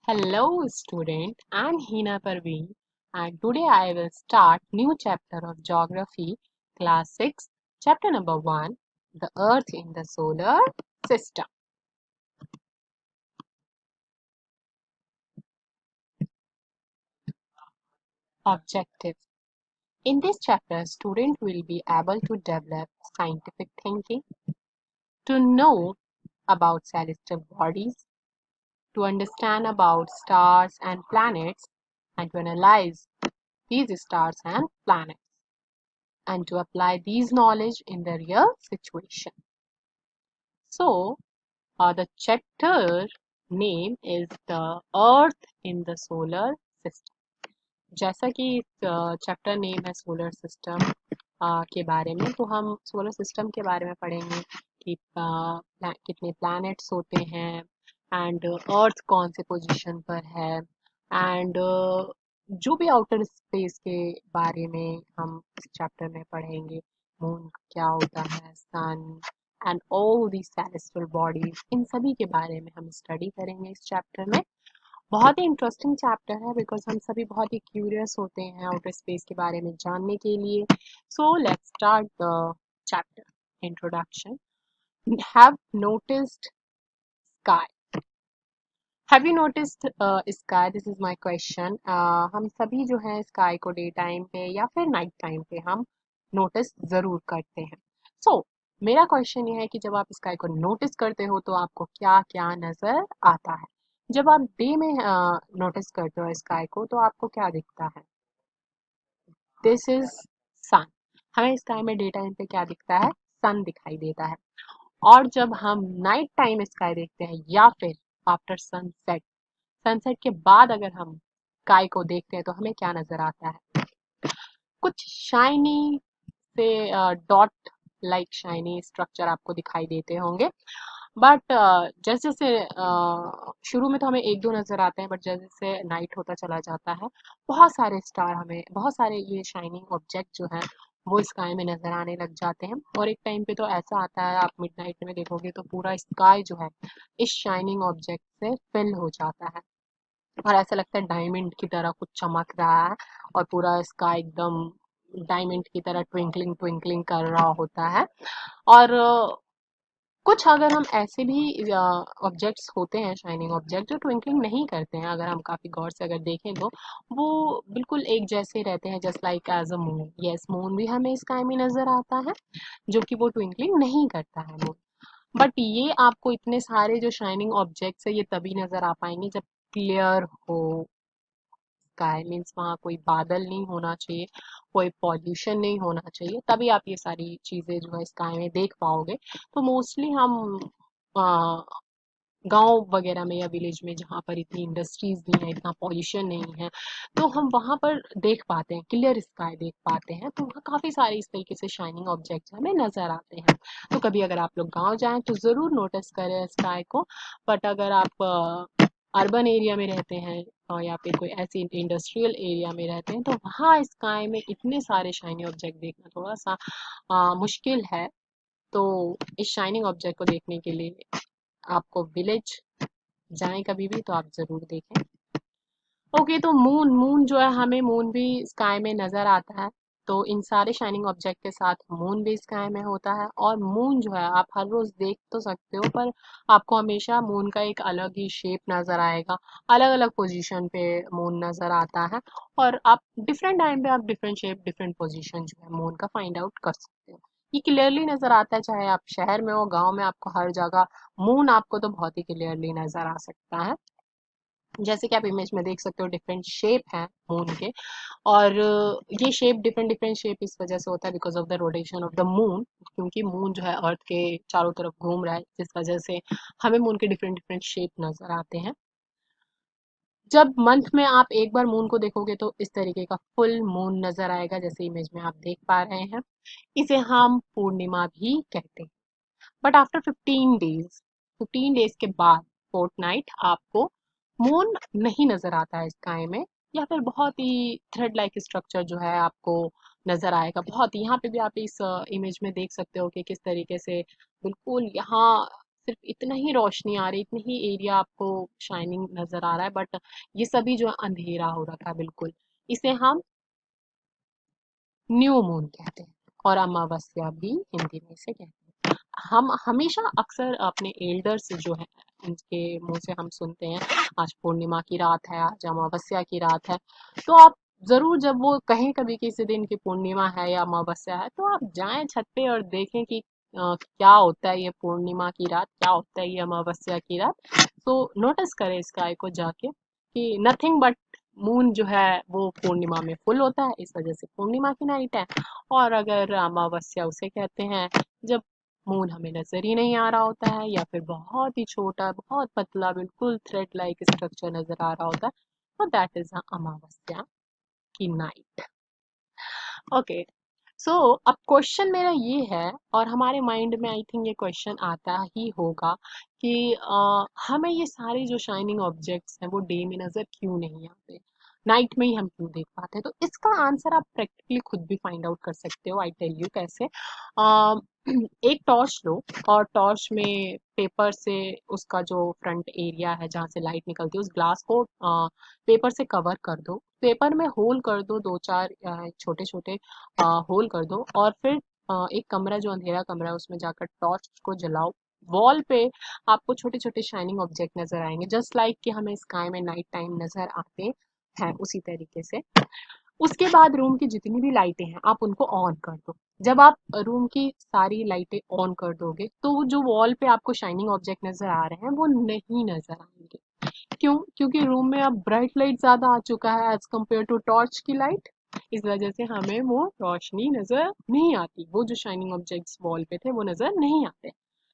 Hello student, I'm Hina Parveen and today I will start new chapter of geography class 6 chapter number 1 the earth in the solar system. Objective. In this chapter student will be able to develop scientific thinking, to know about celestial bodies, to understand about stars and planets and to analyze these stars and planets and to apply these knowledge in the real situation. So, the chapter name is the Earth in the Solar System. जैसा कि chapter name है solar system के बारे में, तो हम solar system के बारे में पढ़ेंगे कि कितने प्लैनेट्स होते हैं एंड अर्थ कौन से पोजीशन पर है एंड जो भी आउटर स्पेस के बारे में हम इस चैप्टर में पढ़ेंगे, मून क्या होता है, sun and all the celestial bodies, इन सभी के बारे में हम स्टडी करेंगे इस चैप्टर में। बहुत ही इंटरेस्टिंग चैप्टर है बिकॉज हम सभी बहुत ही क्यूरियस होते हैं आउटर स्पेस के बारे में जानने के लिए। So let's start the chapter. Introduction. Have noticed sky. Have you noticed sky? This is my question. हम सभी जो है स्काई को डे टाइम पे या फिर नाइट टाइम पे हम नोटिस ज़रूर करते हैं। सो मेरा क्वेश्चन ये है कि जब आप स्काई को नोटिस करते हो तो आपको क्या क्या नज़र आता है? जब आप डे में नोटिस करते हो स्काई को तो आपको क्या दिखता है? दिस इज सन। हमें स्काई में डे टाइम पे क्या दिखता है? सन दिखाई देता है। और जब हम नाइट टाइम स्काई देखते हैं या फिर आफ्टर सनसेट, सनसेट के बाद अगर हम स्काई को देखते हैं तो हमें क्या नजर आता है? कुछ शाइनी से डॉट लाइक शाइनी स्ट्रक्चर आपको दिखाई देते होंगे। बट जैसे जैसे शुरू में तो हमें एक दो नजर आते हैं, बट जैसे जैसे नाइट होता चला जाता है बहुत सारे स्टार, हमें बहुत सारे ये शाइनिंग ऑब्जेक्ट जो है वो स्काई में नजर आने लग जाते हैं। और एक टाइम पे तो ऐसा आता है, आप मिडनाइट में देखोगे तो पूरा स्काई जो है इस शाइनिंग ऑब्जेक्ट से फिल हो जाता है और ऐसा लगता है डायमंड की तरह कुछ चमक रहा है और पूरा स्काई एकदम डायमंड की तरह ट्विंकलिंग ट्विंकलिंग कर रहा होता है। और कुछ अगर हम ऐसे भी ऑब्जेक्ट्स होते हैं शाइनिंग ऑब्जेक्ट जो ट्विंकलिंग नहीं करते हैं, अगर हम काफी गौर से अगर देखें तो वो बिल्कुल एक जैसे रहते हैं, just like as a moon. Yes, moon भी हमें स्काई में नजर आता है जो कि वो ट्विंकलिंग नहीं करता है मून। बट ये आपको इतने सारे जो शाइनिंग ऑब्जेक्ट्स है ये तभी नजर आ पाएंगे जब क्लियर हो स्काई, मीन्स वहाँ कोई बादल नहीं होना चाहिए, कोई पॉल्यूशन नहीं होना चाहिए, तभी आप ये सारी चीजें जो है स्काई में देख पाओगे। तो मोस्टली हम गांव वगैरह में या विलेज में जहाँ पर इतनी इंडस्ट्रीज नहीं है, इतना पॉल्यूशन नहीं है, तो हम वहाँ पर देख पाते हैं, क्लियर स्काई देख पाते हैं, तो वहाँ काफी सारे इस तरीके से शाइनिंग ऑब्जेक्ट्स हमें नजर आते हैं। तो कभी अगर आप लोग गांव जाएं तो जरूर नोटिस करें स्काई को। बट अगर आप अर्बन एरिया में रहते हैं और या फिर कोई ऐसी इंडस्ट्रियल एरिया में रहते हैं तो वहाँ स्काई में इतने सारे शाइनी ऑब्जेक्ट देखना थोड़ा सा मुश्किल है। तो इस शाइनिंग ऑब्जेक्ट को देखने के लिए आपको विलेज जाएं कभी भी तो आप जरूर देखें। ओके, तो मून, मून जो है हमें मून भी स्काई में नजर आता है। तो इन सारे शाइनिंग ऑब्जेक्ट के साथ मून भी स्काई में होता है और मून जो है आप हर रोज देख तो सकते हो, पर आपको हमेशा मून का एक अलग ही शेप नजर आएगा, अलग अलग पोजीशन पे मून नजर आता है और आप डिफरेंट टाइम पे आप डिफरेंट शेप डिफरेंट पोजीशन जो है मून का फाइंड आउट कर सकते हो। ये क्लियरली नजर आता है, चाहे आप शहर में हो गांव में, आपको हर जगह मून आपको तो बहुत ही क्लियरली नजर आ सकता है। जैसे कि आप इमेज में देख सकते हो डिफरेंट शेप हैं मून के। और ये शेप डिफरेंट डिफरेंट शेप इस वजह से होता है because of the rotation of the moon, क्योंकि मून जो है अर्थ के चारों तरफ घूम रहा है, जिस वजह से हमें मून के डिफरेंट डिफरेंट शेप नजर आते हैं। जब मंथ में आप एक बार मून को देखोगे तो इस तरीके का फुल मून नजर आएगा, जैसे इमेज में आप देख पा रहे हैं। इसे हम पूर्णिमा भी कहते हैं। बट आफ्टर 15 डेज, 15 डेज के बाद फोर्थ नाइट आपको मून नहीं नजर आता है स्काई में, या फिर बहुत ही थ्रेड लाइक स्ट्रक्चर जो है आपको नजर आएगा। बहुत यहाँ पे भी आप इस इमेज में देख सकते हो कि किस तरीके से बिल्कुल यहाँ सिर्फ इतना ही रोशनी आ रही, इतनी ही एरिया आपको शाइनिंग नजर आ रहा है, बट ये सभी जो अंधेरा हो रखा है बिल्कुल, इसे हम न्यू मून कहते हैं, और अमावस्या भी हिंदी में इसे कहते हैं। हम हमेशा अक्सर अपने एल्डर्स जो है उनके मुंह से हम सुनते हैं, आज पूर्णिमा की रात है, आज अमावस्या की रात है। तो आप जरूर जब वो कहें कभी किसी दिन की पूर्णिमा है या अमावस्या है, तो आप जाएं छत पे और देखें कि क्या होता है ये पूर्णिमा की रात, क्या होता है ये अमावस्या की रात। तो नोटिस करें स्काई को जाके कि नथिंग बट मून जो है वो पूर्णिमा में फुल होता है, इस वजह से पूर्णिमा की नाइट है। और अगर अमावस्या उसे कहते हैं जब मून हमें नजर ही नहीं आ रहा होता है, या फिर बहुत ही छोटा, बहुत पतला, बिल्कुल थ्रेड लाइक स्ट्रक्चर नजर आ रहा होता है, तो दैट इज अमावस्या की नाइट। ओके, सो अब क्वेश्चन मेरा ये है, और हमारे माइंड में आई थिंक ये क्वेश्चन आता ही होगा कि हमें ये सारे जो शाइनिंग ऑब्जेक्ट्स हैं वो डे में नजर क्यों नहीं आते, नाइट में ही हम क्यों देख पाते हैं। तो इसका आंसर आप प्रैक्टिकली खुद भी फाइंड आउट कर सकते हो। आई टेल यू कैसे। एक टॉर्च लो, और टॉर्च में पेपर से उसका जो फ्रंट एरिया है जहाँ से लाइट निकलती है, उस ग्लास को पेपर से कवर कर दो, पेपर में होल कर दो, दो चार छोटे छोटे होल कर दो, और फिर एक कमरा जो अंधेरा कमरा है उसमें जाकर टॉर्च को जलाओ। वॉल पे आपको छोटे छोटे शाइनिंग ऑब्जेक्ट नजर आएंगे, जस्ट लाइक कि हमें स्काई में नाइट टाइम नजर आते हैं, उसी तरीके से। उसके बाद रूम की जितनी भी लाइटें हैं आप उनको ऑन कर दो। जब आप रूम की सारी लाइटें ऑन कर दोगे तो वो जो वॉल पे आपको शाइनिंग ऑब्जेक्ट नजर आ रहे हैं वो नहीं नजर आएंगे। क्यों? क्योंकि रूम में अब ब्राइट लाइट ज्यादा आ चुका है एज कम्पेयर टू टॉर्च की लाइट। इस वजह से हमें वो रोशनी नजर नहीं आती, वो जो शाइनिंग ऑब्जेक्ट्स वॉल पे थे वो नजर नहीं आते।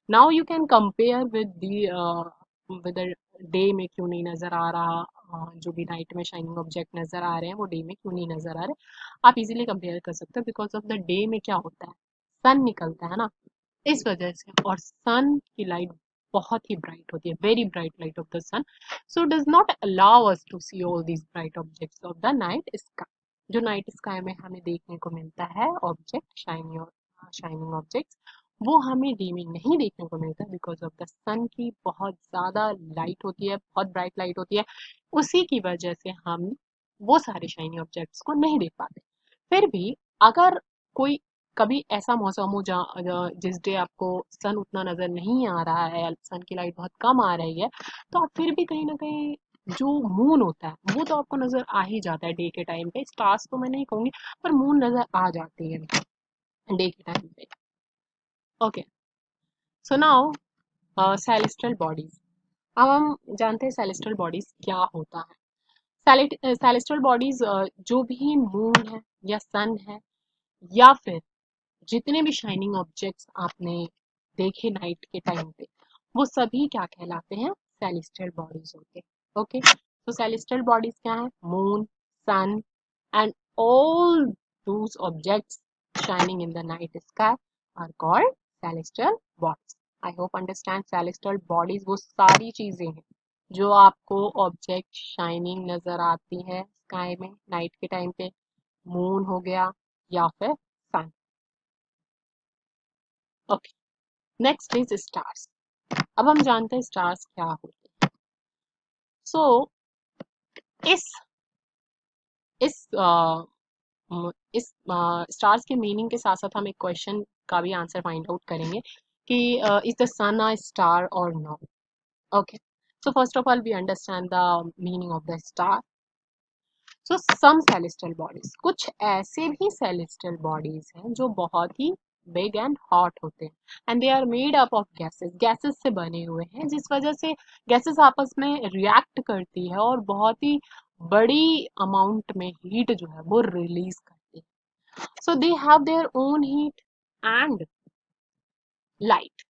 Now you can compare with day में क्यों नहीं नजर आ रहा, जो भी नाइट में शाइनिंग ऑब्जेक्ट नजर आ रहे हैं वो डे में क्यों नहीं नजर आ रहे। आप इजीली कंपेयर कर सकते हो, बिकॉज ऑफ द डे में क्या होता है, सन निकलता है ना, इस वजह से। और सन की लाइट बहुत ही ब्राइट होती है, very bright light of the sun, so does not allow us to see all these bright objects of the night sky. जो नाइट स्काई में हमें देखने को मिलता है ऑब्जेक्ट, शाइनिंग ऑब्जेक्ट्स, वो हमें डे में नहीं देखने को मिलता बिकॉज ऑफ द सन की बहुत ज्यादा लाइट होती है, बहुत ब्राइट लाइट होती है। उसी की वजह से हम वो सारे शाइनी ऑब्जेक्ट्स को नहीं देख पाते। फिर भी अगर कोई कभी ऐसा मौसम हो जहाँ जिस डे आपको सन उतना नजर नहीं आ रहा है, सन की लाइट बहुत कम आ रही है, तो आप फिर भी कहीं ना कहीं जो मून होता है वो तो आपको नजर आ ही जाता है डे के टाइम पे। स्टार्स तो मैं नहीं कहूंगी, पर मून नजर आ जाती है डे के टाइम पे। Okay, so now celestial bodies. अब हम जानते हैं सेलेस्टियल बॉडीज क्या होता है। सेलेस्टियल बॉडीज जो भी मून है या सन है, या फिर जितने भी शाइनिंग ऑब्जेक्ट्स आपने देखे नाइट के टाइम पे, वो सभी क्या कहलाते हैं, सेलेस्टियल बॉडीज होते हैं। ओके, तो सेलेस्टियल बॉडीज क्या है, moon, sun and all those objects shining in the night sky are called celestial bodies. I hope understand celestial bodies वो सारी चीजें हैं जो आपको ऑब्जेक्ट शाइनिंग नजर आती है स्काई में नाइट के टाइम पे, मून हो गया या फिर sun. Okay, next is stars. अब हम जानते हैं स्टार्स क्या होते हैं। सो इस इस इस स्टार्स के मीनिंग के साथ साथ हम एक क्वेश्चन का भी आंसर फाइंड आउट करेंगे कि is the sun a star और no. Okay, so first of all we understand the meaning of the star. So some celestial bodies, कुछ ऐसे भी सेलेस्टियल बॉडीज हैं जो बहुत ही बिग एंड हॉट होते हैं, and they are made up of gases, gases से बने हुए हैं, जिस वजह से गैसेस आपस में रिएक्ट करती है और बहुत ही बड़ी अमाउंट में हीट जो है वो रिलीज करती है। So they have their own heat and light.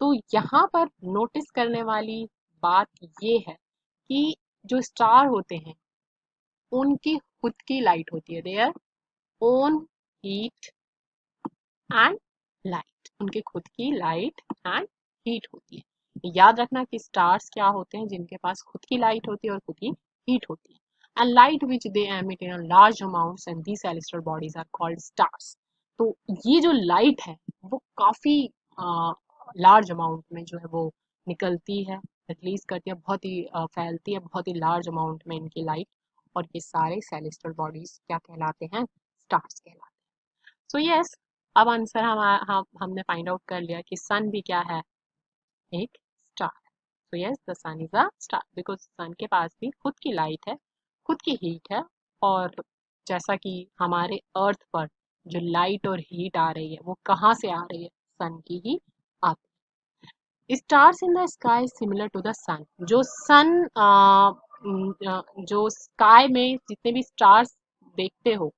तो यहाँ पर नोटिस करने वाली बात ये है कि जो स्टार होते हैं उनकी खुद की लाइट होती है, there own heat and light, उनके खुद की लाइट एंड हीट होती है। याद रखना कि स्टार्स क्या होते हैं, जिनके पास खुद की लाइट होती है और खुद की हीट होती है, and light which they emit in large amounts and these celestial bodies are called stars. तो ये जो लाइट है वो काफी लार्ज अमाउंट में जो है वो निकलती है, रिलीज करती है, बहुत ही फैलती है बहुत ही लार्ज अमाउंट में इनकी लाइट, और ये सारे सेलेस्टियल बॉडीज क्या कहलाते हैं? स्टार्स कहलाते हैं। सो यस, अब आंसर हमने फाइंड आउट कर लिया कि सन भी क्या है? एक star. So yes, the sun is a star because sun के पास भी खुद की लाइट है, खुद की हीट है, और जैसा कि हमारे अर्थ पर जो लाइट और हीट आ रही है वो कहाँ से आ रही है? सन की ही आती है। Stars in the sky similar to the sun. जो सन जो स्काई में जितने भी स्टार्स देखते हो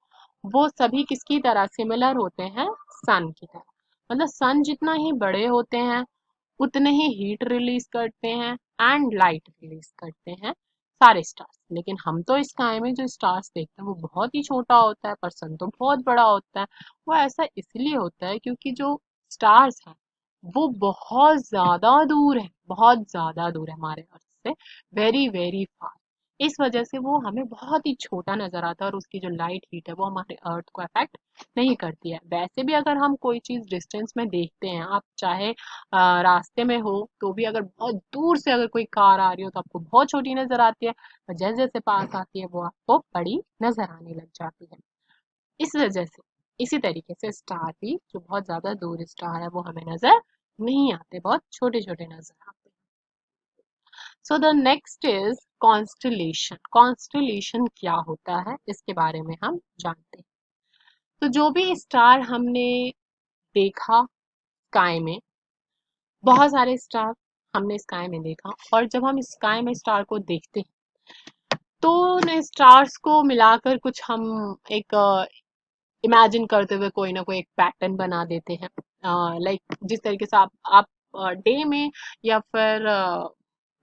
वो सभी किसकी तरह सिमिलर होते हैं? सन की तरह। मतलब सन जितना ही बड़े होते हैं उतने ही हीट रिलीज करते हैं एंड लाइट रिलीज करते हैं सारे स्टार्स। लेकिन हम तो स्काई में जो स्टार्स देखते हैं वो बहुत ही छोटा होता है, पर सन तो बहुत बड़ा होता है। वो ऐसा इसलिए होता है क्योंकि जो स्टार्स हैं वो बहुत ज्यादा दूर है, बहुत ज्यादा दूर है हमारे अर्थ से, वेरी वेरी फार। इस वजह से वो हमें बहुत ही छोटा नजर आता है और उसकी जो लाइट हीट है वो हमारे अर्थ को अफेक्ट नहीं करती है। वैसे भी अगर हम कोई चीज डिस्टेंस में देखते हैं, आप चाहे रास्ते में हो तो भी अगर बहुत दूर से अगर कोई कार आ रही हो तो आपको बहुत छोटी नजर आती है, और जैसे जैसे पास आती है वो आपको बड़ी नजर आने लग जाती है। इस वजह से इसी तरीके से स्टार भी जो बहुत ज्यादा दूर स्टार है वो हमें नजर नहीं आते, बहुत छोटे छोटे नजर आते हैं। So the next is constellation. Constellation क्या होता है इसके बारे में हम जानते हैं। तो जो भी स्टार हमने देखा स्काई में, बहुत सारे स्टार हमने स्काई में देखा, और जब हम स्काई में स्टार को देखते हैं तो उन स्टार्स को मिलाकर कुछ हम एक इमेजिन करते हुए कोई ना कोई एक पैटर्न बना देते हैं। लाइक जिस तरीके से आप डे में या फिर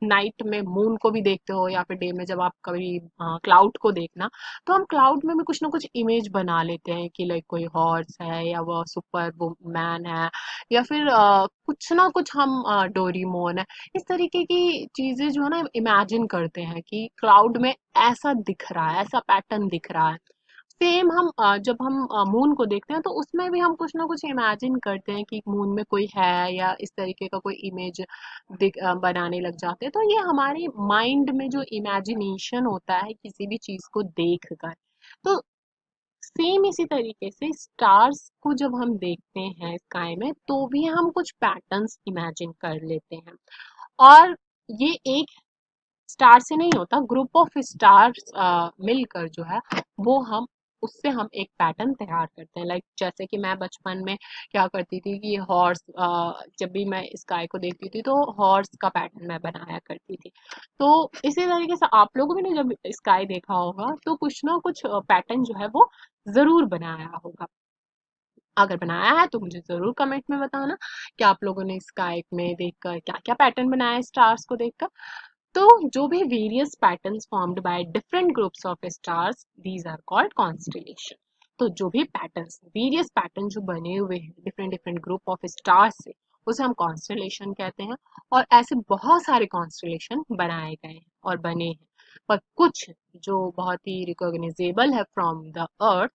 नाइट में मून को भी देखते हो, या फिर डे में जब आप कभी क्लाउड को देखना, तो हम क्लाउड में भी कुछ ना कुछ इमेज बना लेते हैं कि लाइक कोई हॉर्स है या वो सुपर मैन है, या फिर कुछ ना कुछ हम डोरीमोन है। इस तरीके की चीजें जो है ना इमेजिन करते हैं कि क्लाउड में ऐसा दिख रहा है, ऐसा पैटर्न दिख रहा है। सेम हम जब हम मून को देखते हैं तो उसमें भी हम कुछ ना कुछ इमेजिन करते हैं कि मून में कोई है, या इस तरीके का कोई इमेज बनाने लग जाते हैं। तो ये हमारे माइंड में जो इमेजिनेशन होता है किसी भी चीज को देख कर, तो सेम इसी तरीके से स्टार्स को जब हम देखते हैं स्काई में तो भी हम कुछ पैटर्न्स इमेजिन कर लेते हैं। और ये एक स्टार से नहीं होता, ग्रुप ऑफ स्टार्स मिलकर जो है वो हम उससे हम एक पैटर्न तैयार करते हैं। लाइक जैसे कि मैं बचपन में क्या करती थी कि हॉर्स, जब भी मैं स्काई को देखती थी तो हॉर्स का पैटर्न मैं बनाया करती थी। तो इसी तरीके से आप लोगों ने जब स्काई देखा होगा तो कुछ ना कुछ पैटर्न जो है वो जरूर बनाया होगा। अगर बनाया है तो मुझे जरूर कमेंट में बताना कि आप लोगों ने स्काई में देखकर क्या क्या पैटर्न बनाया है स्टार्स को देखकर। तो जो भी various patterns formed by different groups of stars, these are called constellation. तो जो भी पैटर्न्स, वेरियस पैटर्न जो बने हुए हैं different different group of stars से, उसे हम कॉन्स्टेलेशन कहते हैं। और ऐसे बहुत सारे कॉन्स्टेलेशन बनाए गए हैं और बने हैं, पर कुछ जो बहुत ही रिकॉग्नाइजेबल है फ्रॉम द अर्थ,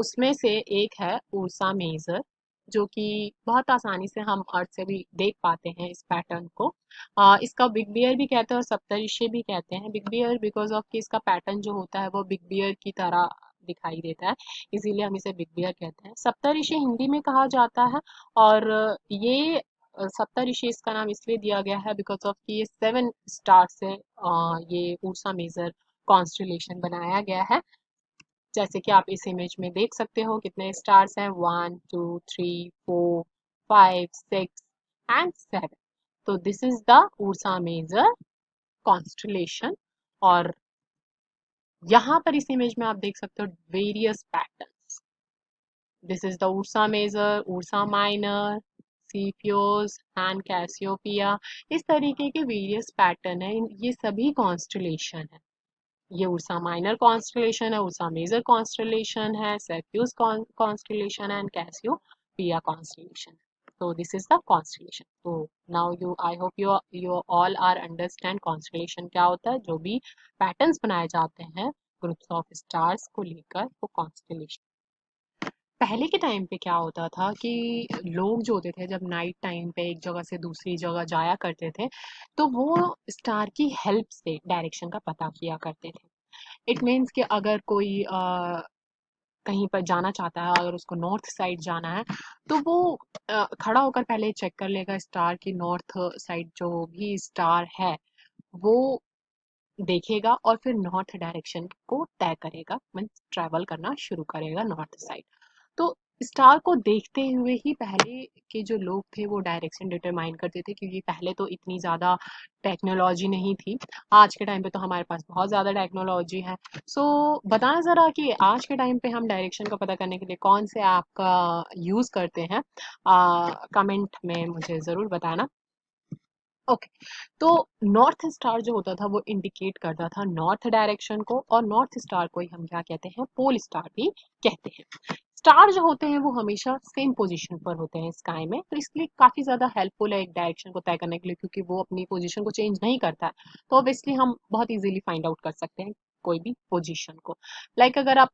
उसमें से एक है उर्सा मेजर, जो कि बहुत आसानी से हम अर्थ से भी देख पाते हैं इस पैटर्न को। इसका बिग बियर भी कहते हैं और सप्तऋषि भी कहते हैं। बिग बियर बिकॉज ऑफ कि इसका पैटर्न जो होता है वो बिग बियर की तरह दिखाई देता है, इसीलिए हम इसे बिग बियर कहते हैं। सप्तऋषि हिंदी में कहा जाता है, और ये सप्तऋषि इसका नाम इसलिए दिया गया है बिकॉज ऑफ कि ये 7 स्टार से ये उर्सा मेजर कॉन्स्टेलेशन बनाया गया है। जैसे कि आप इस इमेज में देख सकते हो कितने स्टार्स हैं, 1 2 3 4 5 6 एंड 7। तो this is the Ursa Major constellation. और यहाँ पर इस इमेज में आप देख सकते हो various patterns. This is the Ursa Major, Ursa Minor, Cepheus and Cassiopeia. इस तरीके के वेरियस पैटर्न है, ये सभी कॉन्स्टेलेशन है। ये उर्सा माइनर कॉन्स्टेलेशन है, उर्सा मेजर कॉन्स्टेलेशन है, Cepheus constellation and Cassiopeia constellation. So this is the constellation. So now I hope you all are understand constellation क्या होता है। जो भी पैटर्न्स बनाए जाते हैं ग्रुप्स ऑफ स्टार्स को लेकर वो constellation। पहले के टाइम पे क्या होता था कि लोग जो होते थे जब नाइट टाइम पे एक जगह से दूसरी जगह जाया करते थे, तो वो स्टार की हेल्प से डायरेक्शन का पता किया करते थे। इट मीन्स कि अगर कोई कहीं पर जाना चाहता है, अगर उसको नॉर्थ साइड जाना है, तो वो खड़ा होकर पहले चेक कर लेगा स्टार की नॉर्थ साइड जो भी स्टार है वो देखेगा और फिर नॉर्थ डायरेक्शन को तय करेगा, मीन्स ट्रैवल करना शुरू करेगा नॉर्थ साइड। तो स्टार को देखते हुए ही पहले के जो लोग थे वो डायरेक्शन डिटरमाइन करते थे, क्योंकि पहले तो इतनी ज़्यादा टेक्नोलॉजी नहीं थी। आज के टाइम पे तो हमारे पास बहुत ज़्यादा टेक्नोलॉजी है। सो बताना ज़रा कि आज के टाइम पे हम डायरेक्शन का पता करने के लिए कौन से ऐप का यूज़ करते हैं। कमेंट में मुझे ज़रूर बताना। ओके, तो नॉर्थ स्टार जो होता था वो इंडिकेट करता था नॉर्थ डायरेक्शन को, और नॉर्थ स्टार को ही हम क्या कहते हैं, पोल स्टार भी कहते हैं। स्टार जो होते हैं वो हमेशा सेम पोजीशन पर होते हैं स्काई में, तो इसलिए काफी ज्यादा हेल्पफुल है एक डायरेक्शन को तय करने के लिए, क्योंकि वो अपनी पोजीशन को चेंज नहीं करता है। तो ऑब्वियसली हम बहुत इजीली फाइंड आउट कर सकते हैं कोई भी पोजीशन को। लाइक अगर आप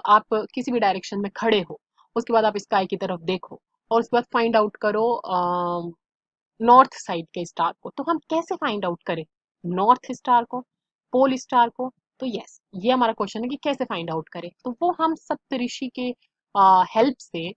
आप किसी भी डायरेक्शन में खड़े हो, उसके बाद आप स्काई की तरफ देखो और उसके बाद फाइंड आउट करो नॉर्थ साइड के स्टार को, तो हम कैसे फाइंड आउट करें नॉर्थ स्टार को, पोल स्टार को? तो यस, ये हमारा क्वेश्चन है कि कैसे फाइंड आउट करें। तो वो हम सप्तऋषि के हेल्प से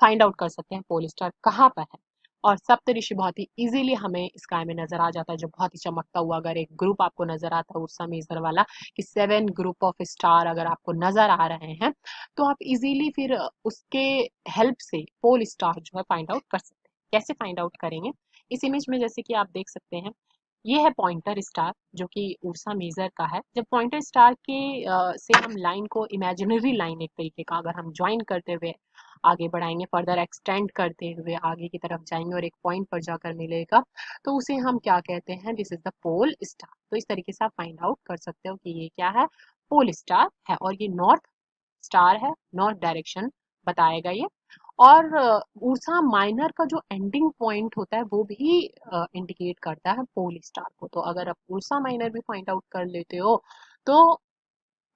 फाइंड आउट कर सकते हैं पोल स्टार कहाँ पर है। और सप्तऋषि बहुत ही इजीली हमें स्काई में नजर आ जाता है, जो बहुत ही चमकता हुआ अगर एक ग्रुप आपको नजर आता है उर्सा मेजर वाला, कि 7 ग्रुप ऑफ स्टार अगर आपको नजर आ रहे हैं, तो आप इजीली फिर उसके हेल्प से पोल स्टार जो है फाइंड आउट कर सकते हैं। कैसे फाइंड आउट करेंगे? इस इमेज में जैसे कि आप देख सकते हैं, ये है पॉइंटर स्टार जो कि उर्सा मेजर का है। जब पॉइंटर स्टार के से हम लाइन को, इमेजिनरी लाइन एक तरीके का, अगर हम ज्वाइन करते हुए आगे बढ़ाएंगे, फर्दर एक्सटेंड करते हुए आगे की तरफ जाएंगे और एक पॉइंट पर जाकर मिलेगा, तो उसे हम क्या कहते हैं, this is the pole star. तो इस तरीके से आप फाइंड आउट कर सकते हो कि ये क्या है, पोल स्टार है, और ये नॉर्थ स्टार है, नॉर्थ डायरेक्शन बताएगा ये। और उर्सा माइनर का जो एंडिंग पॉइंट होता है वो भी इंडिकेट करता है पोल स्टार को। तो अगर आप उर्सा माइनर भी फाइंड आउट कर लेते हो, तो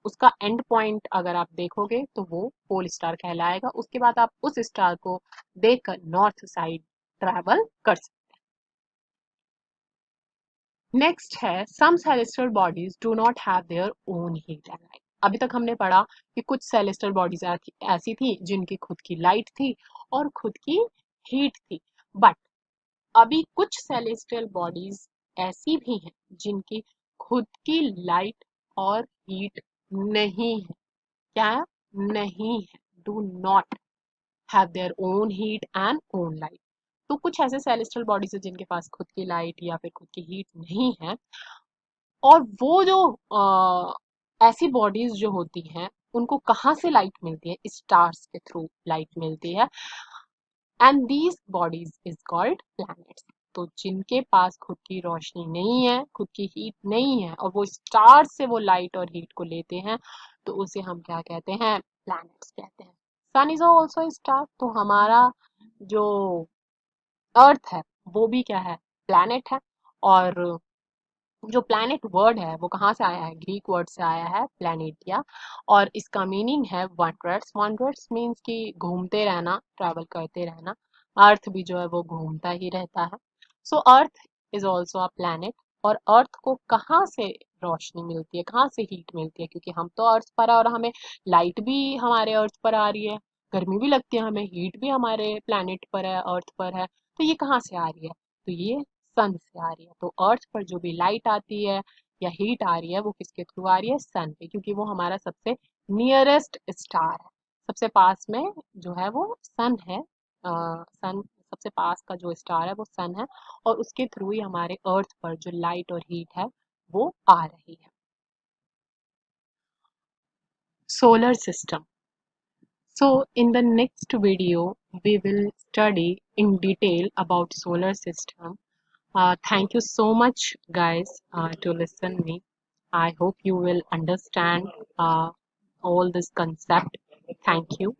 उसका एंड पॉइंट अगर आप देखोगे तो वो पोल स्टार कहलाएगा। उसके बाद आप उस स्टार को देखकर नॉर्थ साइड ट्रैवल कर सकते हैं। नेक्स्ट है, some celestial bodies do not have their own heat and light. अभी तक हमने पढ़ा कि कुछ सेलेस्टियल बॉडीज ऐसी थी जिनकी खुद की लाइट थी और खुद की हीट थी, बट अभी कुछ सेलेस्टियल बॉडीज ऐसी भी हैं जिनकी खुद की लाइट और हीट नहीं है। क्या नहीं है? Do not have their own heat and own light. तो कुछ ऐसे सेलेस्टियल बॉडीज है जिनके पास खुद की लाइट या फिर खुद की हीट नहीं है, और वो जो ऐसी बॉडीज जो होती हैं उनको कहाँ से लाइट मिलती है? स्टार्स के थ्रू लाइट मिलती है, and these bodies is called planets. तो जिनके पास खुद की रोशनी नहीं है, खुद की हीट नहीं है, और वो स्टार से वो लाइट और हीट को लेते हैं, तो उसे हम क्या कहते हैं? प्लैनेट्स कहते हैं। सन इज ऑल्सो स्टार, तो हमारा जो अर्थ है वो भी क्या है? प्लैनेट है। और जो प्लैनेट वर्ड है वो कहाँ से आया है? ग्रीक वर्ड से आया है, प्लैनेटिया। और इसका मीनिंग है वंडर्स। वंडर्स मीन्स कि घूमते रहना, ट्रैवल करते रहना। अर्थ भी जो है वो घूमता ही रहता है। So earth is also a planet. और अर्थ को कहाँ से रोशनी मिलती है, कहाँ से हीट मिलती है? क्योंकि हम तो अर्थ पर है और हमें लाइट भी हमारे अर्थ पर आ रही है, गर्मी भी लगती है हमें, हीट भी हमारे प्लैनेट पर है, अर्थ पर है। तो ये कहाँ से आ रही है? तो ये सन से आ रही है। तो अर्थ पर जो भी लाइट आती है या हीट आ रही है वो किसके थ्रू आ रही है? सन पे, क्योंकि वो हमारा सबसे नियरेस्ट स्टार है। सबसे पास में जो है वो सन है। सन सबसे पास का जो स्टार है वो सन है, और उसके थ्रू ही हमारे अर्थ पर जो लाइट और हीट है वो आ रही है। Solar system. So in the next video, we will study in detail about solar system. Thank you so much, guys, to listen me. I hope you will understand all this concept. Thank you.